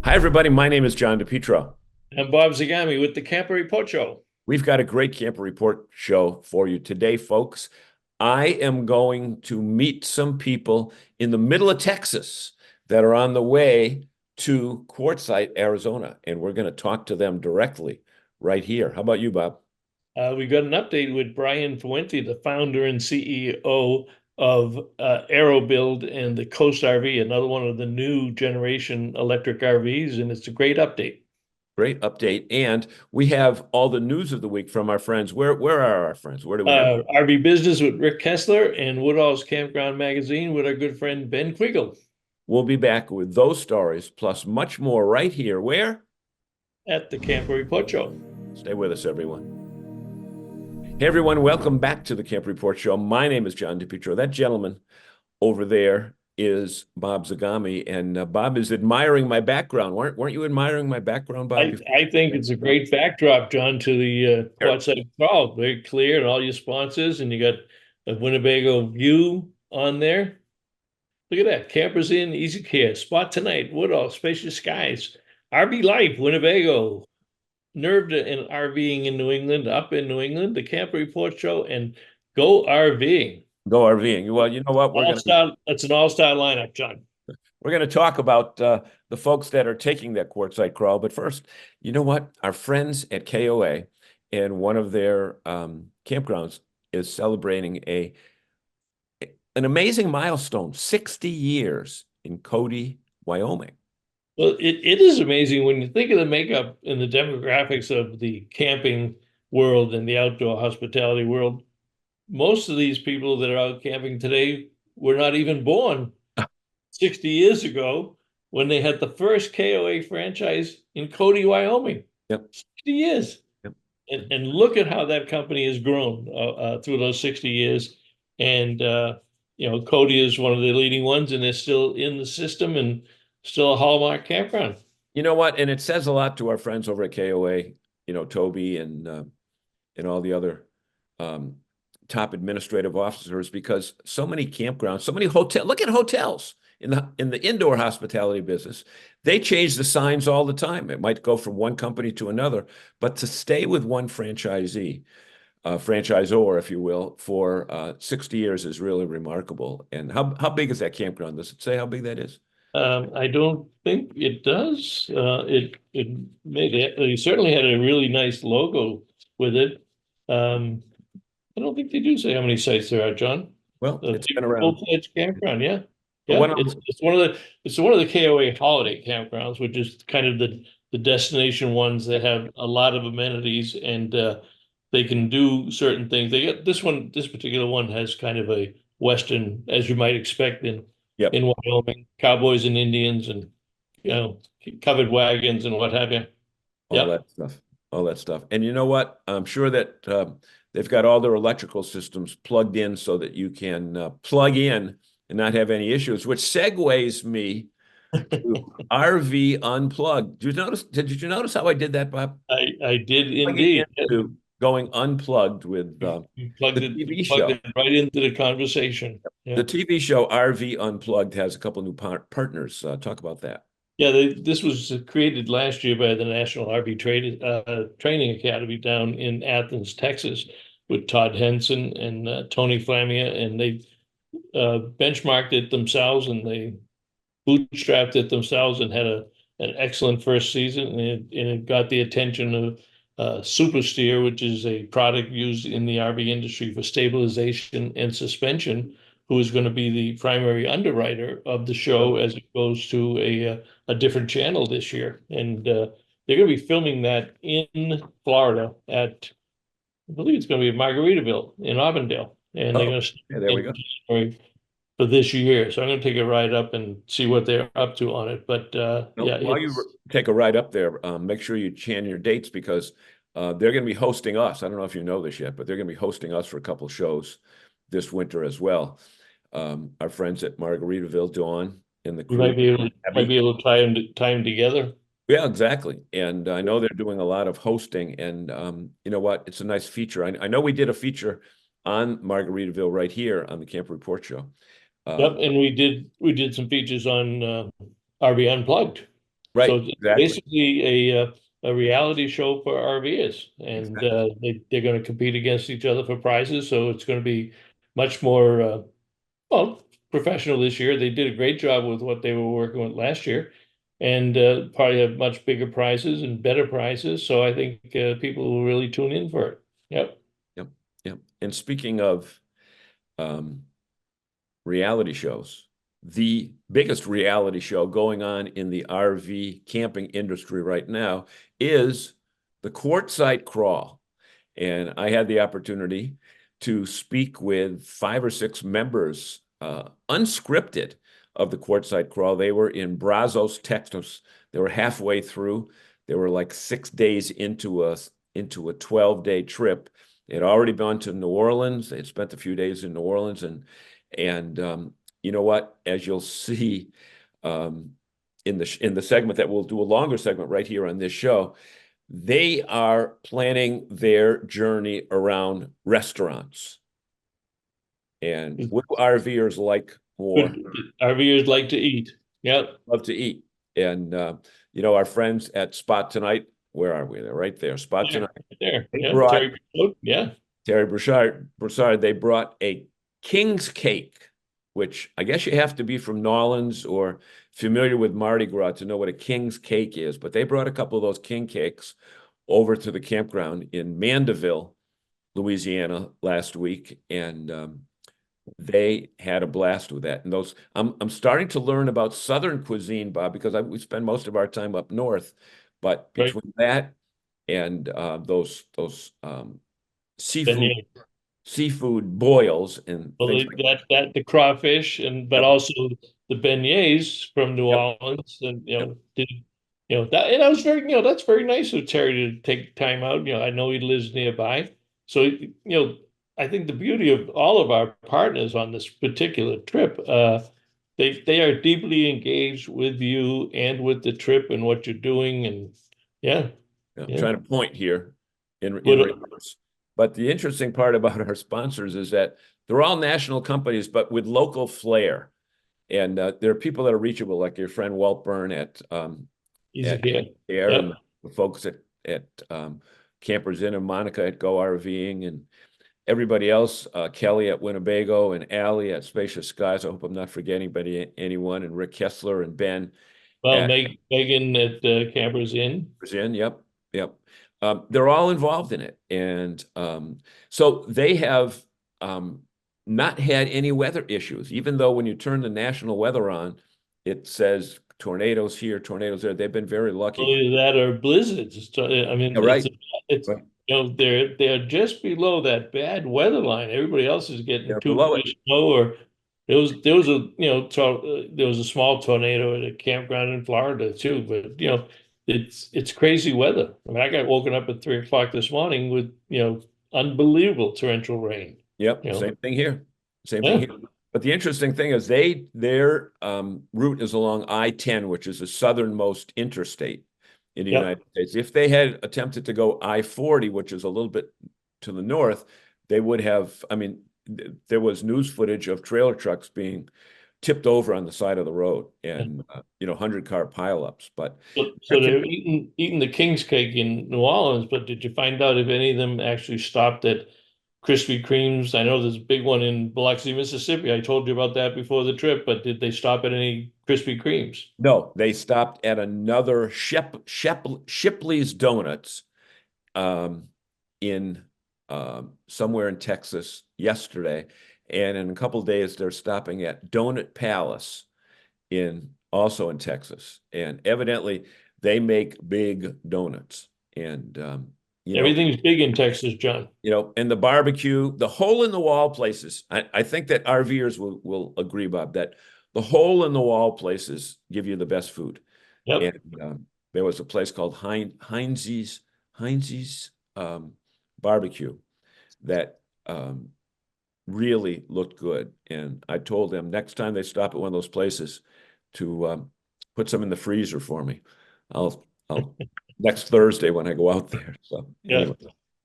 Hi, everybody. My name is John DePietro. I'm Bob Zagami with the Camper Report Show. We've got a great Camper Report show for you today, folks. I am going to meet some people in the middle of Texas that are on the way to Quartzsite, Arizona, and we're going to talk to them directly right here. How about you, Bob? We got an update with Brian Fuente, the founder and CEO of AeroBuild and the Coast RV, another one of the new generation electric RVs, and it's a great update. Great update. And we have all the news of the week from our friends. Where are our friends? Where do we have them? RV Business with Rick Kessler and Woodall's Campground Magazine with our good friend Ben Quiggle We'll be back with those stories plus much more right here. Where? at the Camper Report Show. Stay with us, everyone. Hey, everyone. Welcome back to the Camp Report Show. My name is John DePietro. That gentleman over there is Bob Zagami, and Bob is admiring my background. Weren't you admiring my background, Bob? I think it's a great backdrop, John, to the Quartzsite Crawl. Very clear and all your sponsors, and you got a Winnebago view on there. Look at that. Campers in, Easy Care, Spot Tonight, Woodall, Spacious Skies, RV Life, Winnebago, Nerved and RVing in New England, Up in New England, the Camper Report Show, and Go RVing. Go RVing. Well, you know what? That's an all-star lineup, John. We're going to talk about the folks that are taking that Quartzsite Crawl. But first, you know what? Our friends at KOA and one of their campgrounds is celebrating an amazing milestone, 60 years in Cody, Wyoming. Well, it is amazing when you think of the makeup and the demographics of the camping world and the outdoor hospitality world. Most of these people that are out camping today were not even born 60 years ago when they had the first KOA franchise in Cody, Wyoming. Yep. 60 years. Yep. And look at how that company has grown through those 60 years. And, Cody is one of the leading ones, and they're still in the system and still a hallmark campground. You know what? And it says a lot to our friends over at KOA, Toby and all the other top administrative officers, because so many campgrounds, so many hotels. Look at hotels in the indoor hospitality business. They change the signs all the time. It might go from one company to another, but to stay with one franchisor, if you will, for 60 years is really remarkable. And how big is that campground? Does it say how big that is? I don't think it does. It certainly had a really nice logo with it. I don't think they do say how many sites there are, John. Well, it's been around. Full-fledged campground, yeah. Yeah, It's one of the KOA holiday campgrounds, which is kind of the destination ones that have a lot of amenities and they can do certain things. They get this particular one has kind of a Western, as you might expect Yep. in Wyoming, cowboys and Indians and covered wagons and what have you. All that stuff. All that stuff. And you know what? I'm sure that they've got all their electrical systems plugged in so that you can plug in and not have any issues, which segues me to RV Unplugged. Did you notice how I did that, Bob? I did indeed. Going unplugged with You plugged the it, TV plugged show. it right into the conversation. Yeah. The TV show RV Unplugged has a couple new partners. Talk about that. Yeah, this was created last year by the National RV Training Academy down in Athens, Texas, with Todd Henson and Tony Flamia, and they benchmarked it themselves and they bootstrapped it themselves and had an excellent first season, and it got the attention of Super Steer, which is a product used in the RV industry for stabilization and suspension, who is going to be the primary underwriter of the show as it goes to a different channel this year. And they're going to be filming that in Florida at, I believe it's going to be at Margaritaville in Auburndale. And they're going to there we go. For this year. So I'm going to take a ride up and see what they're up to on it. But while you take a ride up there, make sure you chan your dates because they're going to be hosting us. I don't know if you know this yet, but they're going to be hosting us for a couple shows this winter as well. Our friends at Margaritaville, Dawn, and the crew. You might be able to tie them together. Yeah, exactly. And I know they're doing a lot of hosting. And you know what? It's a nice feature. I know we did a feature on Margaritaville right here on the Camp Report Show. Yep, and we did some features on RV Unplugged. Right, So it's exactly. basically a reality show for RVers, and Exactly. they're going to compete against each other for prizes. So it's going to be much more well professional this year. They did a great job with what they were working with last year, and probably have much bigger prizes and better prizes. So I think people will really tune in for it. Yep. Yep. Yep. And speaking of um, reality shows, the biggest reality show going on in the RV camping industry right now is the Quartzsite Crawl. And I had the opportunity to speak with 5 or 6 members, unscripted, of the Quartzsite Crawl. They were in Brazos, Texas. They were halfway through. They were like 6 days into a 12-day trip. They had already been to New Orleans. They had spent a few days in New Orleans, and you know what? As you'll see um, in the segment that we'll do a longer segment right here on this show, they are planning their journey around restaurants. And what do RVers like more? Good. RVers like to eat. Yep. Love to eat. And our friends at Spot Tonight, where are we? They're right there. Spot There. Tonight. Right there. They Yep. brought Terry. Yeah. Terry Broussard, they brought a king's cake, which I guess you have to be from New Orleans or familiar with Mardi Gras to know what a king's cake is. But they brought a couple of those king cakes over to the campground in Mandeville, Louisiana last week, and they had a blast with that. And I'm starting to learn about Southern cuisine, Bob, because we spend most of our time up north. But Right. between that and those seafood Beignet. seafood boils and Well, things like that the crawfish but that. also the beignets from New Yep, Orleans, and yep, that, and I was very, that's very nice of Terry to take time out. I know he lives nearby, so I think the beauty of all of our partners on this particular trip, they are deeply engaged with you and with the trip and what you're doing, and yeah, I'm yeah. trying to point here in But reverse. But the interesting part about our sponsors is that they're all national companies, but with local flair. And there are people that are reachable, like your friend Walt Byrne he's a at kid. Air, Yep. and the folks at Campers Inn and Monica at Go RVing, and everybody else, Kelly at Winnebago and Allie at Spacious Skies. I hope I'm not forgetting anyone, and Rick Kessler and Ben Well, at Megan at Campers Inn. Campers Inn. Yep, yep. They're all involved in it, and so they have not had any weather issues, even though when you turn the national weather on, it says tornadoes here, tornadoes there. They've been very lucky. Only that or blizzards. I Yeah, mean, right. it's Right. they're just below that bad weather line. Everybody else is getting They're 2 feet below it. of snow, or there was a there was a small tornado at a campground in Florida too. But it's crazy weather. I mean, I got woken up at 3 o'clock this morning with unbelievable torrential rain. Yep, You know, same thing here. Same thing yeah. here. But the interesting thing is their route is along I-10, which is the southernmost interstate in the Yep. United States. If they had attempted to go I-40, which is a little bit to the north, they would have, I mean, there was news footage of trailer trucks being tipped over on the side of the road and 100-car pileups. But So they're eating the king's cake in New Orleans, but did you find out if any of them actually stopped at Krispy Kremes? I know there's a big one in Biloxi, Mississippi. I told you about that before the trip, but did they stop at any Krispy Kremes? no, they stopped at another Shipley's Donuts um, in somewhere in Texas yesterday, and in a couple of days they're stopping at Donut Palace also in Texas, and evidently they make big donuts, and you know, Everything's big in Texas, John. and the barbecue, the hole in the wall places. I think that RVers will agree, Bob, that the hole in the wall places give you the best food. Yep. And there was a place called Heinz's barbecue that really looked good. And I told them next time they stop at one of those places to put some in the freezer for me. I'll next Thursday when I go out there. So Yeah. anyway,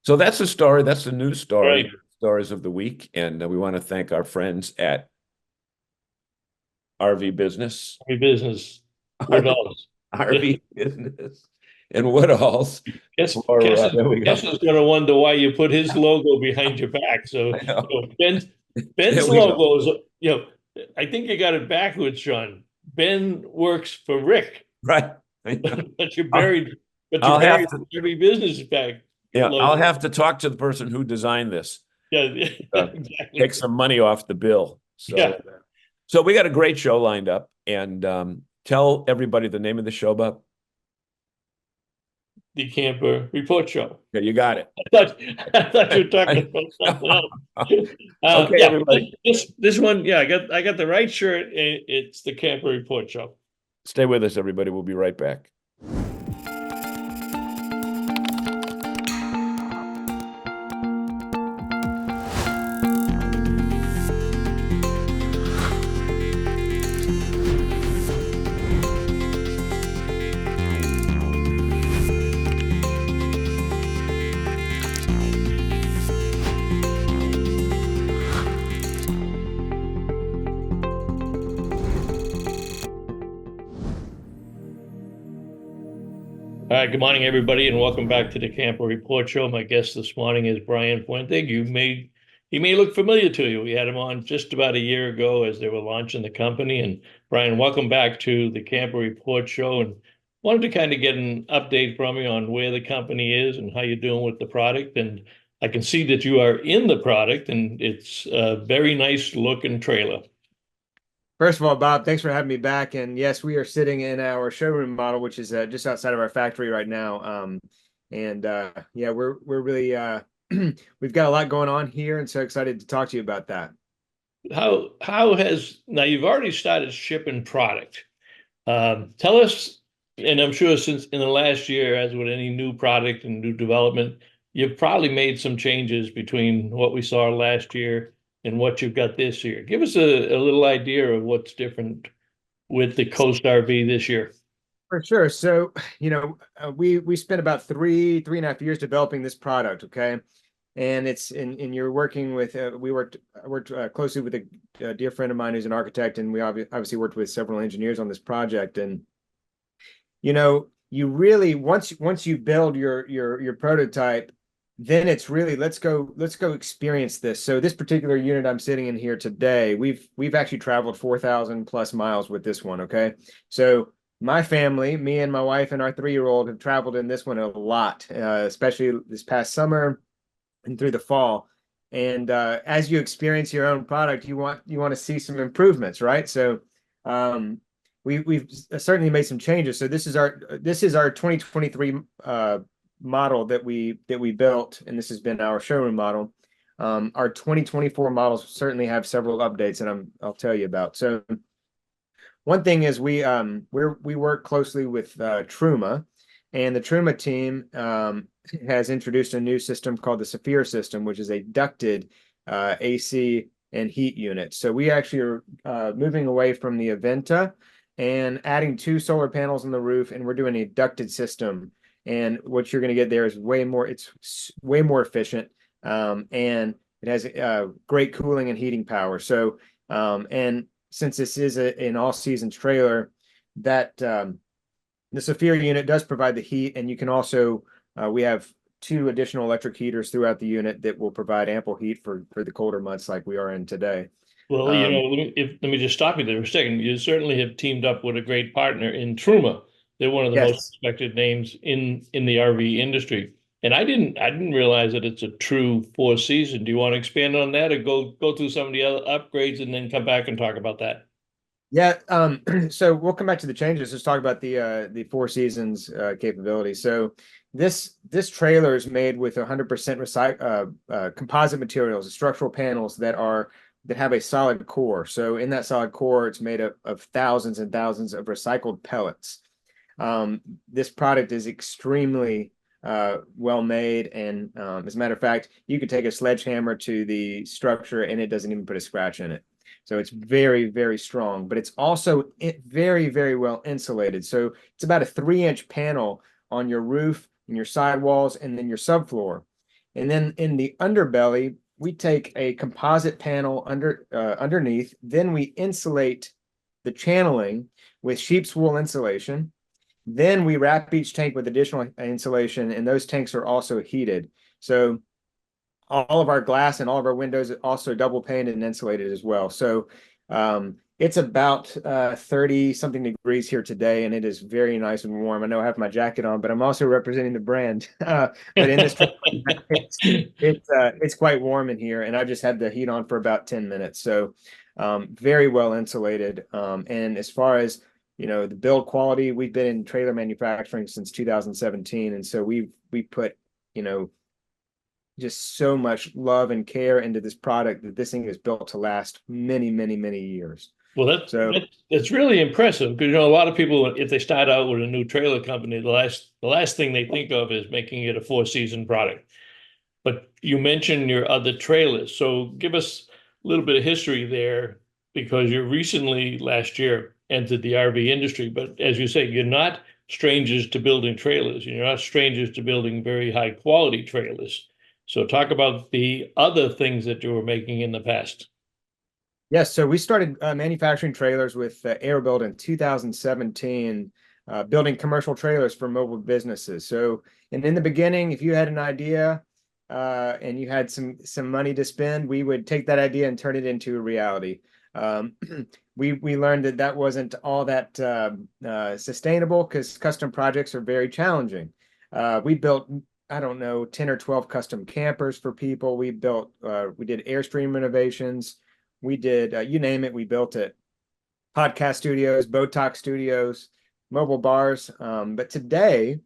so that's the story. That's the news All story, right. stories of the week. And we want to thank our friends at RV Business. Every business. Wood House. RV business in Woodall's. Guess, For, Guess, there we go. Guess is gonna wonder why you put his logo behind your back. So, I know. Ben's There we go. logo is, I think you got it backwards, Sean. Ben works for Rick, Right. I know. but you're I'll, buried, I'll have to, every business back yeah, I'll logo. have to talk to the person who designed this. Yeah, Take exactly. some money off the bill. Yeah, So we got a great show lined up, and tell everybody the name of the show, Bob. the Camper Report Show. Yeah, you got it. I thought you were talking about something else. Okay, Yeah, everybody. this one, yeah, I got the right shirt. It's the Camper Report Show. Stay with us, everybody. We'll be right back. All right, good morning, everybody, and welcome back to the Camper Report Show. My guest this morning is Brian Fuente. He may look familiar to you. We had him on just about a year ago as they were launching the company. And Brian, welcome back to the Camper Report Show. And wanted to kind of get an update from you on where the company is and how you're doing with the product. And I can see that you are in the product, and it's a very nice looking trailer. First of all, Bob, thanks for having me back. And yes, we are sitting in our showroom model, which is just outside of our factory right now. Yeah, we're really we've got a lot going on here, and so excited to talk to you about that. How has now you've already started shipping product? Tell us, and I'm sure since in the last year, as with any new product and new development, you've probably made some changes between what we saw last year and what you've got this year. Give us a little idea of what's different with the Coast RV this year. For sure. So, we spent about three and a half years developing this product. Okay. And you're working with, I worked closely with a dear friend of mine who's an architect, and we obviously worked with several engineers on this project. And, you really, once you build your prototype, then it's really, let's go experience this. So this particular unit I'm sitting in here today, we've actually traveled 4,000 plus miles with this one. Okay. So my family, me and my wife and our 3-year-old have traveled in this one a lot, especially this past summer and through the fall. And as you experience your own product, you want to see some improvements, right? So we've certainly made some changes. So this is our 2023 model that we built, and this has been our showroom model. Our 2024 models certainly have several updates, and I'll tell you about. So one thing is we work closely with Truma, and the Truma team has introduced a new system called the Saphir system, which is a ducted AC and heat unit. So we actually are moving away from the Aventa and adding 2 solar panels on the roof, and we're doing a ducted system. And what you're going to get there is it's way more efficient, and it has great cooling and heating power. So, and since this is an all-season trailer, that the Saphir unit does provide the heat, and you can also we have 2 additional electric heaters throughout the unit that will provide ample heat for the colder months like we are in today. Well, let me just stop you there for a second. You certainly have teamed up with a great partner in Truma. They're one of the most respected names in the RV industry. And I didn't realize that it's a true 4-season. Do you want to expand on that, or go through some of the other upgrades and then come back and talk about that? Yeah, so we'll come back to the changes. Let's talk about the 4 seasons capability. So this trailer is made with 100% composite materials, structural panels that have a solid core. So in that solid core, it's made of thousands and thousands of recycled pellets. This product is extremely well made, and as a matter of fact, you could take a sledgehammer to the structure and it doesn't even put a scratch in it. So it's very, very strong, but it's also very, very well insulated. So it's about a 3-inch panel on your roof and your sidewalls and then your subfloor. And then in the underbelly, we take a composite panel underneath. Then we insulate the channeling with sheep's wool insulation. Then we wrap each tank with additional insulation, and those tanks are also heated. So all of our glass and all of our windows are also double painted and insulated as well. So it's about 30 something degrees here today, and it is very nice and warm. I know I have my jacket on, but I'm also representing the brand. But in this it's quite warm in here, and I just had the heat on for about 10 minutes. So very well insulated. And as far as the build quality, we've been in trailer manufacturing since 2017, and so we put just so much love and care into this product that this thing is built to last many, many, many years. Well, that's really impressive, because a lot of people, if they start out with a new trailer company, the last thing they think of is making it a 4-season product. But you mentioned your other trailers, so give us a little bit of history there, because you recently last year entered the RV industry. But as you say, you're not strangers to building trailers. You're not strangers to building very high quality trailers. So talk about the other things that you were making in the past. Yes, so we started manufacturing trailers with AeroBuild in 2017, building commercial trailers for mobile businesses. So, and in the beginning, if you had an idea and you had some money to spend, we would take that idea and turn it into a reality. We learned that wasn't all that sustainable, because custom projects are very challenging. We built, I don't know, 10 or 12 custom campers for people. We did Airstream renovations. We did, you name it, we built it. Podcast studios, Botox studios, mobile bars. But today,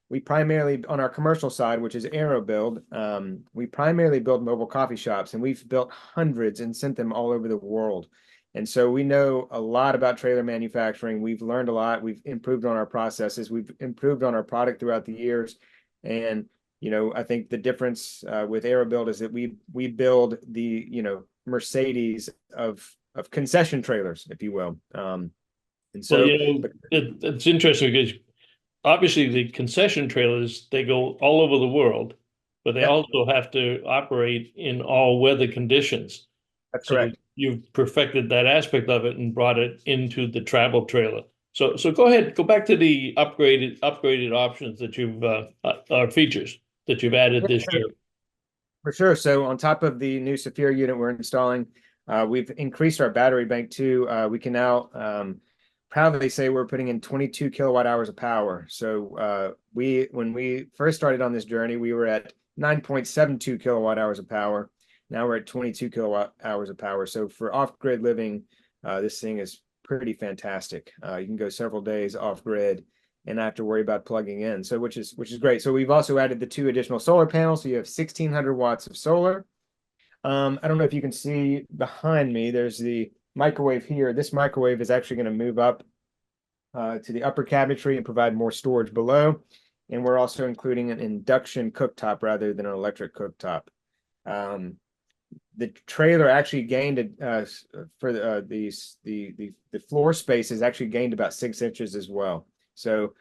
we primarily, on our commercial side, which is AeroBuild, we primarily build mobile coffee shops, and we've built hundreds and sent them all over the world. And so we know a lot about trailer manufacturing. We've learned a lot. We've improved on our processes. We've improved on our product throughout the years. And, I think the difference with AeroBuild is that we build the, Mercedes of concession trailers, if you will. And so it's interesting, because obviously the concession trailers, they go all over the world, but they also have to operate in all weather conditions. That's correct. You've perfected that aspect of it and brought it into the travel trailer. So go ahead, go back to the upgraded options that you've features that you've added this year. For sure. So on top of the new Saphir unit we're installing, we've increased our battery bank too. We can now proudly say we're putting in 22 kilowatt hours of power. So when we first started on this journey, we were at 9.72 kilowatt hours of power. Now we're at 22 kilowatt hours of power. So for off-grid living, this thing is pretty fantastic. You can go several days off-grid and not have to worry about plugging in. So which is great. So we've also added the 2 additional solar panels. So you have 1,600 watts of solar. I don't know if you can see behind me, there's the microwave here. This microwave is actually going to move up to the upper cabinetry and provide more storage below. And we're also including an induction cooktop rather than an electric cooktop. The trailer actually gained for the floor space is actually gained about 6 inches as well. So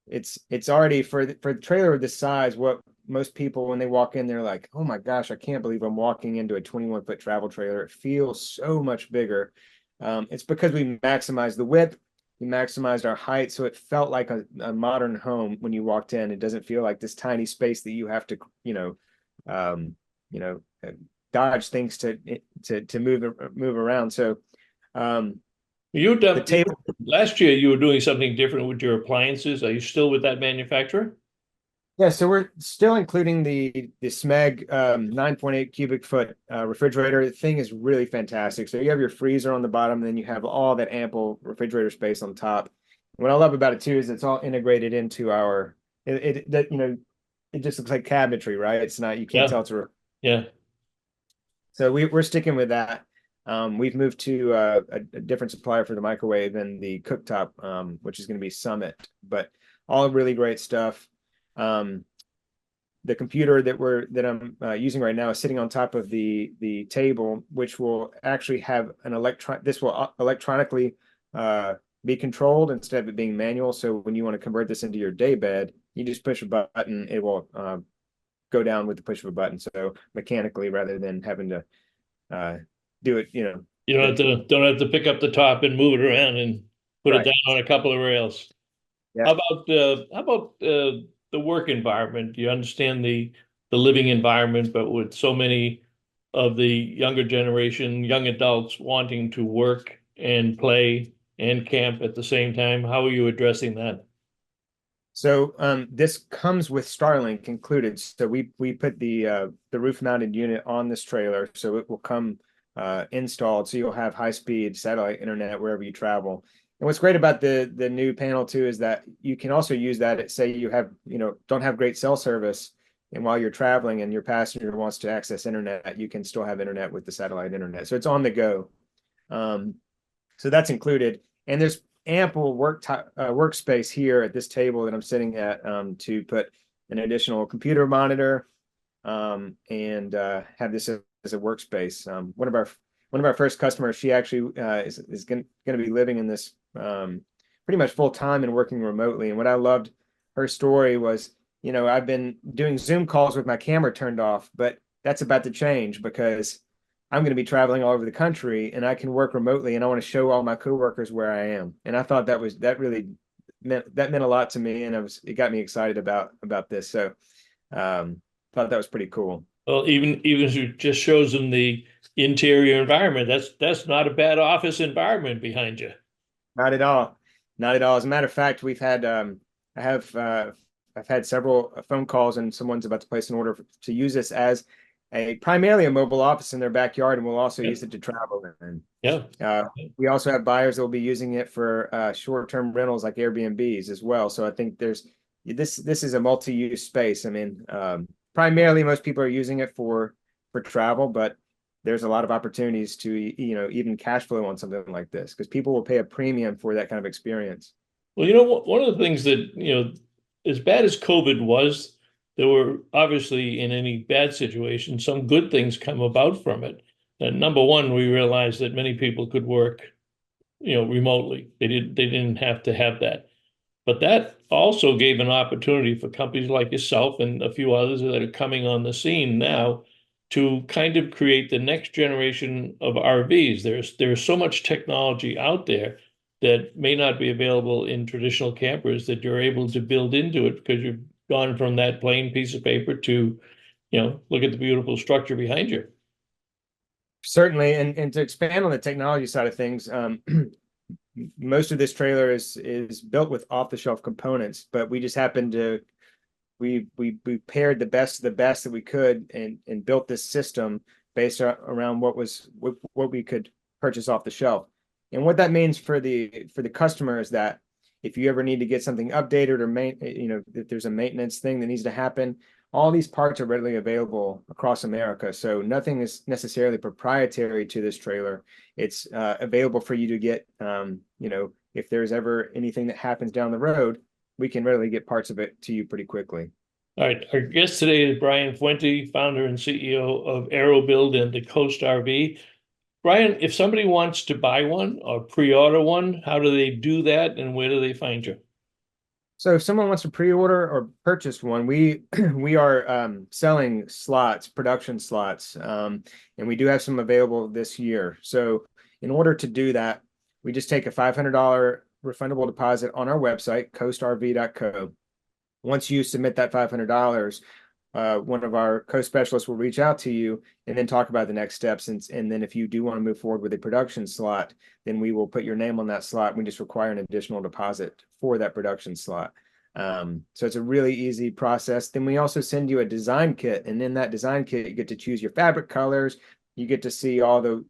it's already for the trailer of this size, what most people, when they walk in, they're like, oh my gosh, I can't believe I'm walking into a 21-foot travel trailer. It feels so much bigger. It's because we maximized the width, we maximized our height, so it felt like a modern home when you walked in. It doesn't feel like this tiny space that you have to dodge things to move around. So you've done the table last year. You were doing something different with your appliances. Are you still with that manufacturer? Yeah, so we're still including the SMEG 9.8 cubic foot refrigerator. The thing is really fantastic. So you have your freezer on the bottom, and then you have all that ample refrigerator space on top. What I love about it too is it's all integrated into our it just looks like cabinetry, right? It's not, you can't tell it's a So we're sticking with that. We've moved to a different supplier for the microwave and the cooktop, which is going to be Summit, but all really great stuff. The computer that I'm using right now is sitting on top of the table, which will actually have this will electronically be controlled instead of it being manual. So when you want to convert this into your day bed, you just push a button, it will go down with the push of a button. So mechanically, rather than having to do it, you don't have to pick up the top and move it around and put it down on a couple of rails. Yeah. How about the work environment? You understand the living environment, but with so many of the younger generation, young adults wanting to work and play and camp at the same time, how are you addressing that? So this comes with Starlink included. So we put the roof mounted unit on this trailer, so it will come installed. So you'll have high speed satellite internet wherever you travel. And what's great about the new panel too is that you can also use that at, say you have, don't have great cell service, and while you're traveling and your passenger wants to access internet, you can still have internet with the satellite internet. So it's on the go. Um, so that's included. And there's ample workspace here at this table that I'm sitting at to put an additional computer monitor and have this as a workspace. One of our first customers, she actually is going to be living in this pretty much full time and working remotely. And what I loved her story was, I've been doing Zoom calls with my camera turned off, but that's about to change because I'm going to be traveling all over the country and I can work remotely, and I want to show all my coworkers where I am. And I thought that really meant a lot to me, and it got me excited about this. So thought that was pretty cool. Well, even if it just shows them the interior environment, that's not a bad office environment behind you. Not at all. Not at all. As a matter of fact, I have I've had several phone calls, and someone's about to place an order to use this as primarily a mobile office in their backyard, and we'll also use it to travel. And we also have buyers that will be using it for short-term rentals like Airbnbs as well. So I think this is a multi-use space. I mean, primarily most people are using it for travel, but there's a lot of opportunities to even cash flow on something like this because people will pay a premium for that kind of experience. Well, one of the things that, as bad as COVID was, there were obviously in any bad situation, some good things come about from it. And number one, we realized that many people could work, remotely. They didn't have to have that. But that also gave an opportunity for companies like yourself and a few others that are coming on the scene now to kind of create the next generation of RVs. There's so much technology out there that may not be available in traditional campers that you're able to build into it because you've gone from that plain piece of paper to, look at the beautiful structure behind you. Certainly, and to expand on the technology side of things, most of this trailer is built with off-the-shelf components, but we just happened to we paired the best of the best that we could and built this system based around what we could purchase off the shelf. And what that means for the customer is that if you ever need to get something updated or if there's a maintenance thing that needs to happen, all these parts are readily available across America. So nothing is necessarily proprietary to this trailer. It's available for you to get, if there's ever anything that happens down the road, we can readily get parts of it to you pretty quickly. All right. Our guest today is Brian Fuente, founder and CEO of AeroBuild and the Coast RV. Brian, if somebody wants to buy one or pre-order one, how do they do that and where do they find you? So if someone wants to pre-order or purchase one, we are selling slots, production slots, and we do have some available this year. So in order to do that, we just take a $500 refundable deposit on our website, coastrv.co. Once you submit that $500, one of our co-specialists will reach out to you and then talk about the next steps. And then if you do want to move forward with a production slot, then we will put your name on that slot. We just require an additional deposit for that production slot. So it's a really easy process. Then we also send you a design kit. And in that design kit, you get to choose your fabric colors. You get to see all the,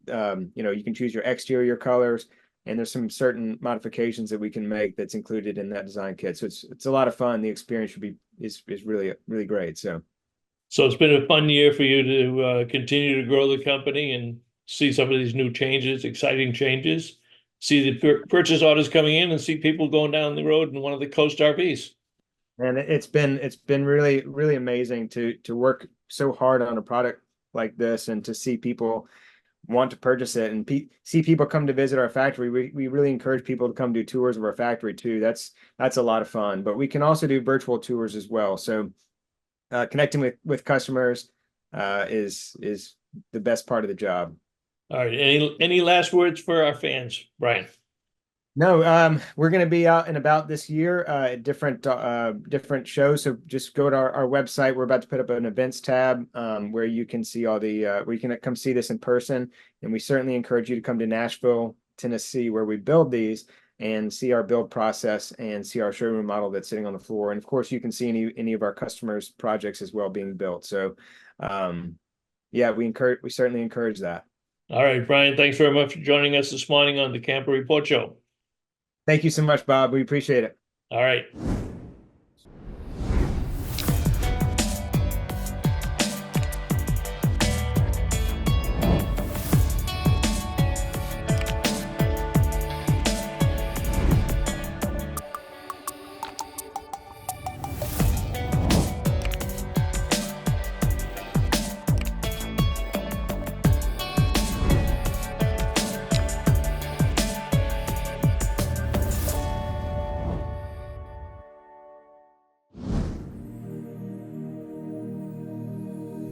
you can choose your exterior colors. And there's some certain modifications that we can make that's included in that design kit. So it's a lot of fun. The experience is really, really great. So it's been a fun year for you to continue to grow the company and see some of these new changes, exciting changes, see the purchase orders coming in and see people going down the road in one of the Coast RVs. And it's been really, really amazing to work so hard on a product like this and to see people want to purchase it and see people come to visit our factory. We really encourage people to come do tours of our factory too. That's a lot of fun, but we can also do virtual tours as well. So connecting with customers is the best part of the job. All right. Any last words for our fans, Brian? No, we're going to be out and about this year at different shows. So just go to our website. We're about to put up an events tab where you can see all the where you can come see this in person. And we certainly encourage you to come to Nashville, Tennessee, where we build these and see our build process and see our showroom model that's sitting on the floor. And of course, you can see any of our customers' projects as well being built. So, yeah, we certainly encourage that. All right, Brian, thanks very much for joining us this morning on the Camper Report Show. Thank you so much, Bob. We appreciate it. All right.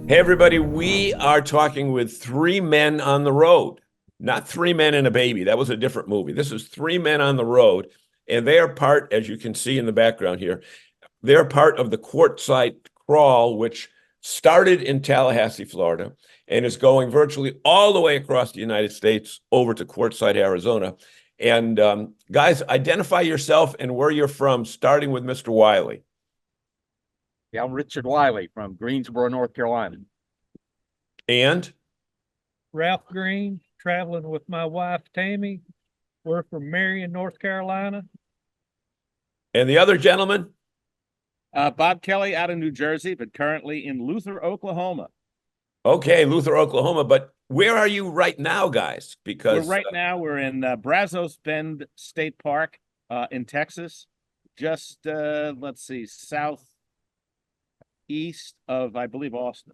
Hey, everybody, we are talking with three men on the road, not three men and a baby. That was a different movie. This is three men on the road, and they are part, as you can see in the background here, they're part of the Quartzsite Crawl, which started in Tallahassee, Florida, and is going virtually all the way across the United States over to Quartzsite, Arizona. And guys, identify yourself and where you're from, starting with Mr. Wiley. Yeah, I'm Richard Wiley from Greensboro, North Carolina. And Ralph Green, traveling with my wife Tammy. We're from Marion, North Carolina. the other gentleman? Bob Kelly out of New Jersey, but currently in Luther, Oklahoma. Okay, Luther, Oklahoma. But where are you right now, guys? Because We're in Brazos Bend State Park in Texas, just let's see, southeast of, I believe, Austin.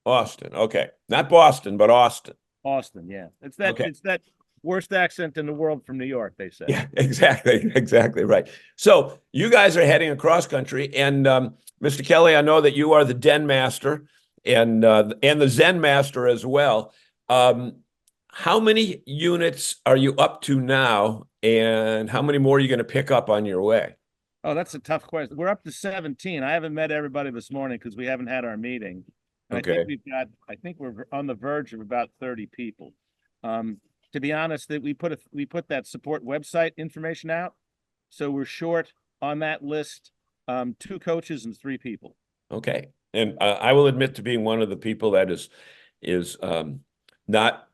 Austin. Okay, not Boston, but Austin. Austin, yeah. It's that Okay. It's that worst accent in the world from New York, they say. Yeah, exactly right. So you guys are heading across country, and Mr. Kelly, I know that you are the Den Master and the Zen Master as well. How many units are you up to now, and how many more are you going to pick up on your way? Oh, that's a tough question. We're up to 17. I haven't met everybody this morning because we haven't had our meeting. And Okay. I think we're on the verge of about 30 people. To be honest, that we put that support website information out. So we're short on that list, 2 coaches and 3 people. Okay, and I will admit to being one of the people that is not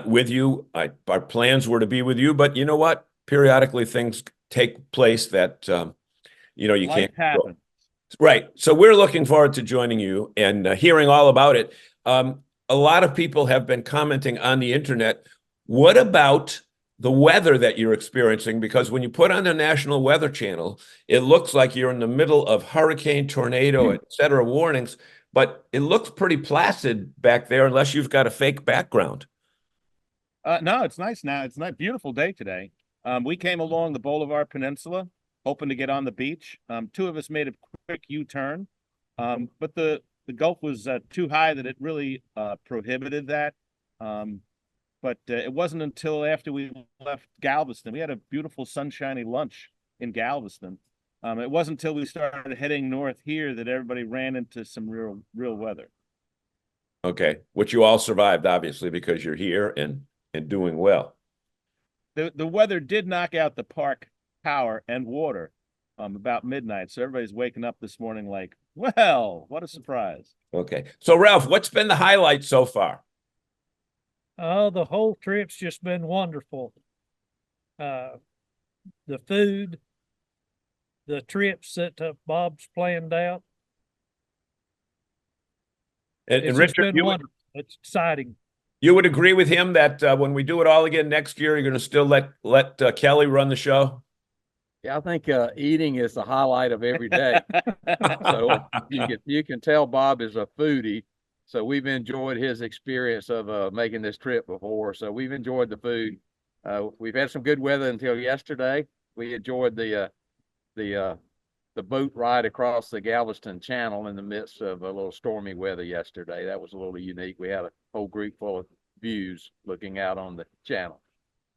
with you. Our plans were to be with you, but you know what? Periodically, things take place that you Life can't happens. control. Right. So we're looking forward to joining you and hearing all about it. A lot of people have been commenting on the internet. What about the weather that you're experiencing? Because when you put on the National Weather Channel, it looks like you're in the middle of hurricane, tornado, et cetera, warnings, but it looks pretty placid back there unless you've got a fake background. No, it's nice now. It's a beautiful day today. We came along the Boulevard Peninsula, hoping to get on the beach. 2 of us made a quick U-turn, but the Gulf was too high that it really prohibited that. But it wasn't until after we left Galveston. We had a beautiful sunshiny lunch in Galveston. It wasn't until we started heading north here that everybody ran into some real weather. Okay, which you all survived, obviously, because you're here and doing well. The weather did knock out the park power and water about midnight. So everybody's waking up this morning like, well, what a surprise. Okay. So Ralph, what's been the highlight so far? Oh, the whole trip's just been wonderful. The food, the trips that Bob's planned out. And It's just Richard, been wonderful. It's exciting. you would agree with him that when we do it all again next year, you're going to still let Kelly run the show? Yeah, I think eating is the highlight of every day. So you can tell Bob is a foodie. So we've enjoyed his experience of making this trip before. So we've enjoyed the food. We've had some good weather until yesterday. We enjoyed the boat ride across the Galveston Channel in the midst of a little stormy weather yesterday. That was a little unique. We had a whole group full of views looking out on the channel.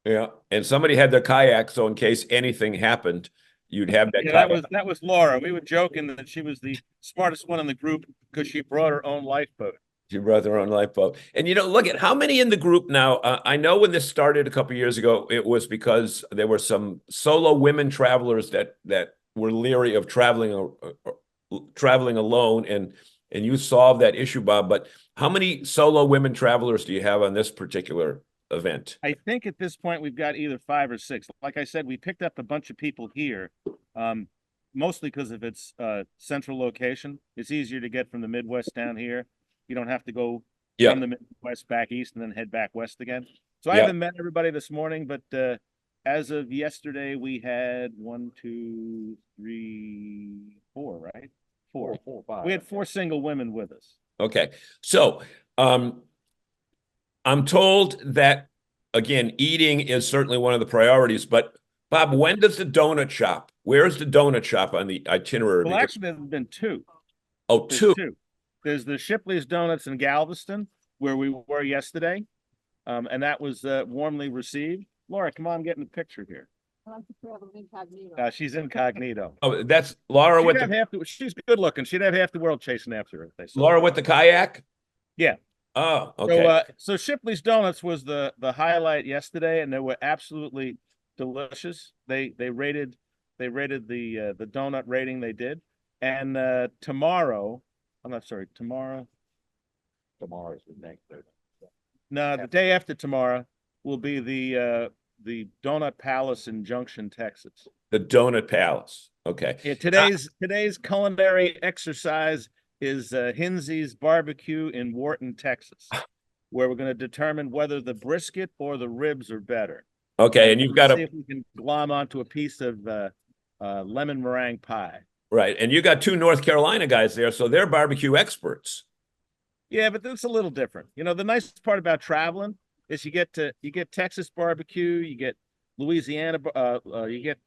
Yeah, and somebody had their kayak, so in case anything happened, you'd have that Yeah, kayak. that was Laura. We were joking that she was the smartest one in the group because she brought her own lifeboat. She brought their own lifeboat. And look at how many in the group now. I know when this started a couple years ago, it was because there were some solo women travelers that were leery of traveling alone, and you solved that issue, Bob. But how many solo women travelers do you have on this particular event? I think at this point we've got either 5 or 6. Like I said, we picked up a bunch of people here, mostly because of its central location. It's easier to get from the Midwest down here. You don't have to go from the Midwest back east and then head back west again. So I haven't met everybody this morning, but as of yesterday, we had 1, 2, 3, 4, right? 4, 5. We had 4 single women with us. Okay, so I'm told that, again, eating is certainly one of the priorities, but Bob, when does the donut shop? Where's the donut shop on the itinerary? Well, actually, there have been 2. Oh, There's 2. 2. There's the Shipley's Donuts in Galveston, where we were yesterday, and that was warmly received. Laura, come on, get in the picture here. She's incognito. Oh, that's Laura with She's good looking. She'd have half the world chasing after her. If they saw Laura with the kayak. Yeah. Oh, okay. So Shipley's Donuts was the highlight yesterday, and they were absolutely delicious. They rated the donut rating they did, and tomorrow. Tomorrow's the next day. No, the day after tomorrow will be the Donut Palace in Junction, Texas. The Donut Palace. Okay. Yeah, today's culinary exercise is Hinsey's Barbecue in Wharton, Texas, where we're going to determine whether the brisket or the ribs are better. Okay, and you've got see if we can glom onto a piece of lemon meringue pie. Right, and you got 2 North Carolina guys there, so they're barbecue experts. Yeah, but that's a little different. The nice part about traveling is you get Texas barbecue, you get Louisiana, you get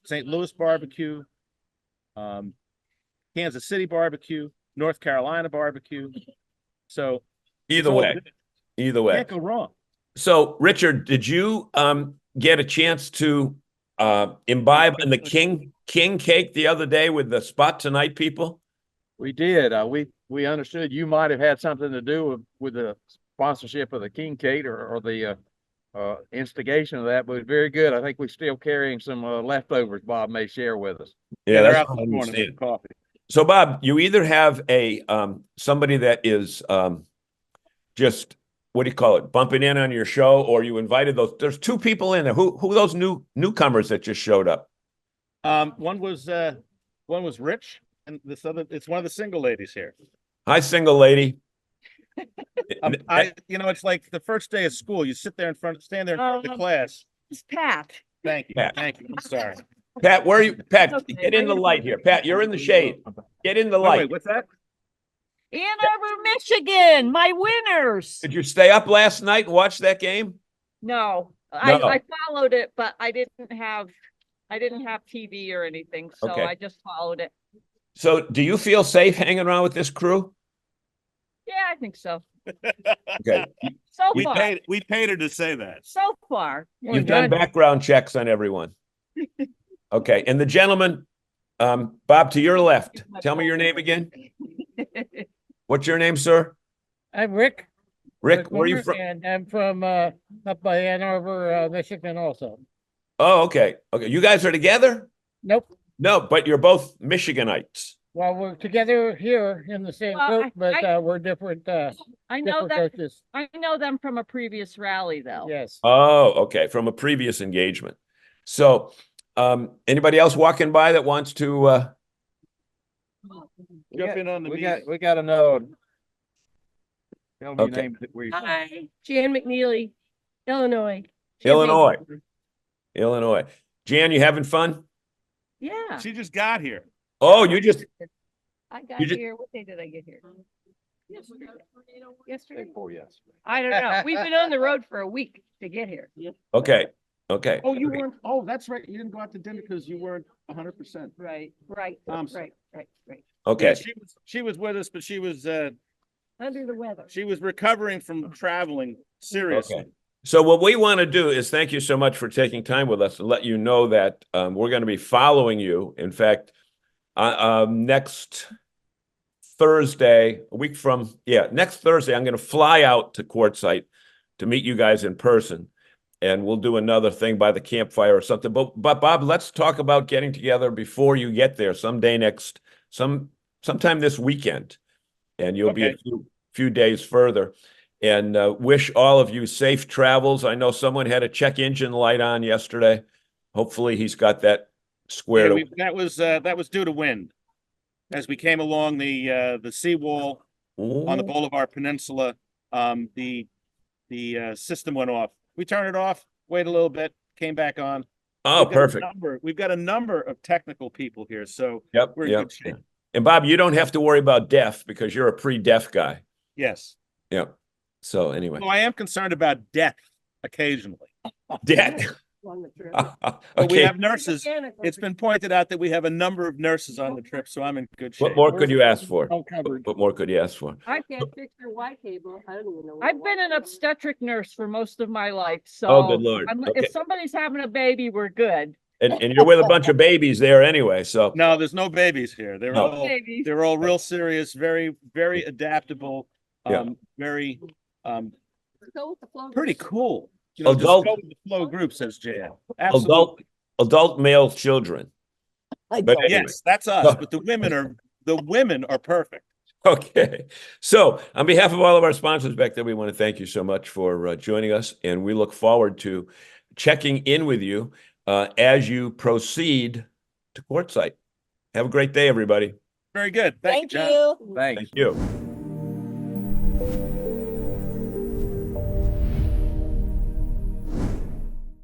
St. Louis barbecue, Kansas City barbecue, North Carolina barbecue. So either way, can't go wrong. So, Richard, did you get a chance to imbibe in the king cake the other day with the Spot Tonight people? We did. We understood you might have had something to do with the sponsorship of the king cake or the instigation of that, but very good. I think we're still carrying some leftovers Bob may share with us. Yeah, they're that's out this morning with coffee. So, Bob, you either have a somebody that is just, what do you call it, bumping in on your show, or you invited those. There's 2 people in there. Who those newcomers that just showed up? One was Rich, and this other, it's one of the single ladies here. Hi, single lady. It's like the first day of school. You stand there in front of the class. It's Pat. Thank you. Pat. Thank you. I'm sorry. Pat, where are you? Pat, Okay. get in the light here. Pat, you're in the shade. Get in the light. Wait, what's that? Ann Arbor, Michigan, my winners. Did you stay up last night and watch that game? No, No. I followed it, but I didn't have TV or anything, so Okay. I just followed it. So, do you feel safe hanging around with this crew? Yeah, I think so. Okay. So far, We paid her to say that. so far. You've done background checks on everyone. Okay. And the gentleman, Bob, to your left, tell me your name again. What's your name, sir? I'm Rick. Rick, where are you from? And I'm from up by Ann Arbor, Michigan also. Oh, okay. Okay. You guys are together? Nope. No, but you're both Michiganites. Well, we're together here in the same Well, group, but we're different I know different that. coaches. I know them from a previous rally, though. Yes. Oh, okay. From a previous engagement. So, anybody else walking by that wants to, Jump in on the We got another one. Tell me your Okay. name. Where you from. Hi, Jan McNeely, Illinois. Illinois. Illinois. Jan, you having fun? Yeah, She just got here. Oh, you just, I got you just- here. What day did I get here? Yesterday. Yesterday? Oh, yes. I don't know. We've been on the road for a week to get here. okay. Okay. Oh, you weren't. Oh, that's right. You didn't go out to dinner because you weren't 100%. Right, right, I'm sorry. right. Okay. She was with us, but she was Under the weather. recovering from traveling seriously. Okay. So what we want to do is thank you so much for taking time with us and let you know that we're going to be following you. In fact, next Thursday, a week from, next Thursday, I'm going to fly out to Quartzsite to meet you guys in person. And we'll do another thing by the campfire or something. But Bob, let's talk about getting together before you get there sometime this weekend. And you'll be a few days further. And wish all of you safe travels. I know someone had a check engine light on yesterday. Hopefully he's got that squared away. That was due to wind. As we came along the seawall on the Bolivar Peninsula, the system went off. We turned it off, wait a little bit, came back on. Oh, perfect. We've got a number of technical people here, so we're in good shape. And Bob, you don't have to worry about deaf because you're a pre-deaf guy. Yes. Yeah. So anyway. Well, I am concerned about death occasionally. Death. But we have nurses. It's been pointed out that we have a number of nurses on the trip, so I'm in good shape. What more could you ask for? I'm covered. What more could you ask for? I can't fix your Y cable. I don't even know. I've been an obstetric nurse for most of my life, so. Oh, good Lord. Okay. If somebody's having a baby, we're good. And you're with a bunch of babies there anyway, so. No, there's no babies here. They're No. all Babies. they're all real serious, very, very adaptable, very Go with the flow. pretty cool. You know, Adult- just go with the flow group, says JL. Absolutely. Adult male children. But anyway. Yes, that's us. But the women are perfect. Okay. So on behalf of all of our sponsors back there, we want to thank you so much for joining us. And we look forward to checking in with you as you proceed to Quartzsite. Have a great day, everybody. Very good. Thank you, John. Thanks. Thank you.